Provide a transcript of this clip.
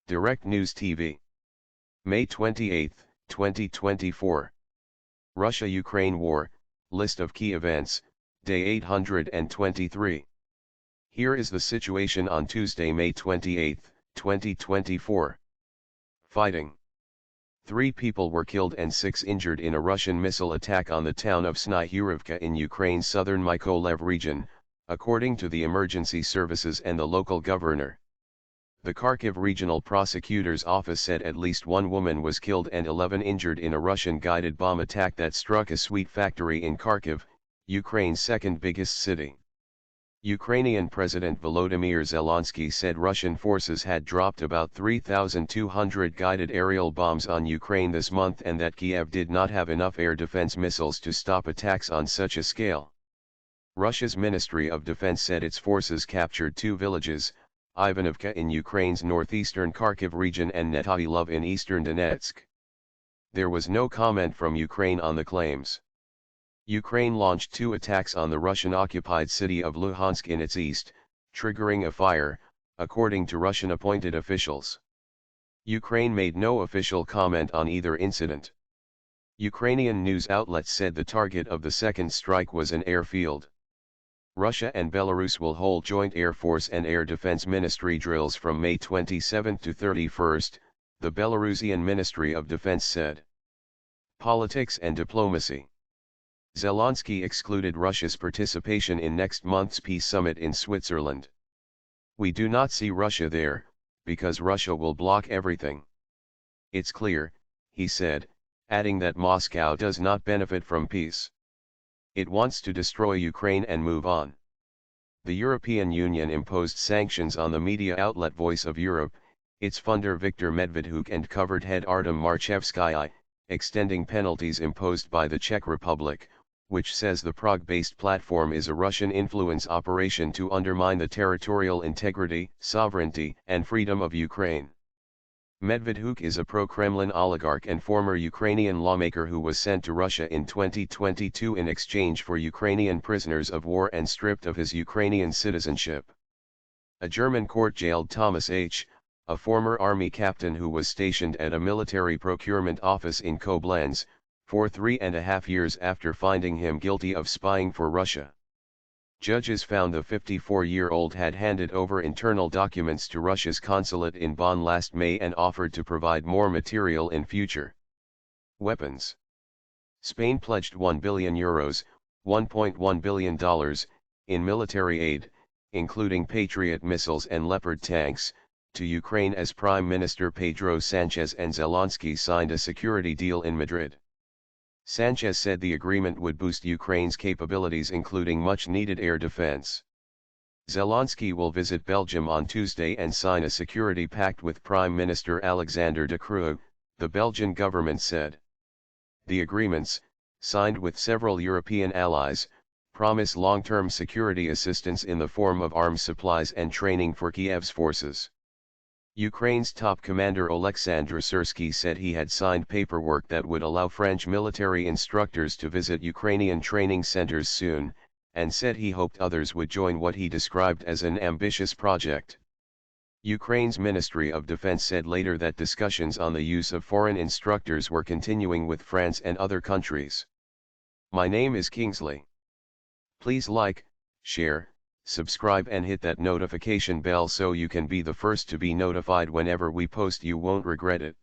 Direct News TV. May 28, 2024. Russia-Ukraine War, List of Key Events, Day 823. Here is the situation on Tuesday, May 28, 2024. Fighting. 3 people were killed and 6 injured in a Russian missile attack on the town of Snihurivka in Ukraine's southern Mykolaiv region, according to the emergency services and the local governor. The Kharkiv Regional Prosecutor's Office said at least 1 woman was killed and 11 injured in a Russian-guided bomb attack that struck a sweet factory in Kharkiv, Ukraine's second biggest city. Ukrainian President Volodymyr Zelensky said Russian forces had dropped about 3,200 guided aerial bombs on Ukraine this month and that Kiev did not have enough air defense missiles to stop attacks on such a scale. Russia's Ministry of Defense said its forces captured 2 villages, Ivanovka in Ukraine's northeastern Kharkiv region and Netailov in eastern Donetsk. There was no comment from Ukraine on the claims. Ukraine launched 2 attacks on the Russian-occupied city of Luhansk in its east, triggering a fire, according to Russian-appointed officials. Ukraine made no official comment on either incident. Ukrainian news outlets said the target of the second strike was an airfield. Russia and Belarus will hold joint Air Force and Air Defense Ministry drills from May 27 to 31, the Belarusian Ministry of Defense said. Politics and diplomacy. Zelensky excluded Russia's participation in next month's peace summit in Switzerland. We do not see Russia there, because Russia will block everything. It's clear, he said, adding that Moscow does not benefit from peace. It wants to destroy Ukraine and move on. The European Union imposed sanctions on the media outlet Voice of Europe, its funder Viktor Medvedchuk and covered head Artem Marchevsky, extending penalties imposed by the Czech Republic, which says the Prague-based platform is a Russian influence operation to undermine the territorial integrity, sovereignty, and freedom of Ukraine. Medvedchuk is a pro-Kremlin oligarch and former Ukrainian lawmaker who was sent to Russia in 2022 in exchange for Ukrainian prisoners of war and stripped of his Ukrainian citizenship. A German court jailed Thomas H., a former army captain who was stationed at a military procurement office in Koblenz, for 3.5 years after finding him guilty of spying for Russia. Judges found the 54-year-old had handed over internal documents to Russia's consulate in Bonn last May and offered to provide more material in future. Weapons. Spain pledged €1 billion, $1.1 billion, in military aid, including Patriot missiles and Leopard tanks, to Ukraine as Prime Minister Pedro Sanchez and Zelensky signed a security deal in Madrid. Sanchez said the agreement would boost Ukraine's capabilities including much-needed air defense. Zelensky will visit Belgium on Tuesday and sign a security pact with Prime Minister Alexander De Croo, the Belgian government said. The agreements, signed with several European allies, promise long-term security assistance in the form of arms supplies and training for Kiev's forces. Ukraine's top commander Oleksandr Syrsky said he had signed paperwork that would allow French military instructors to visit Ukrainian training centers soon, and said he hoped others would join what he described as an ambitious project. Ukraine's Ministry of Defense said later that discussions on the use of foreign instructors were continuing with France and other countries. My name is Kingsley. Please like, share, subscribe and hit that notification bell so you can be the first to be notified whenever we post. You won't regret it.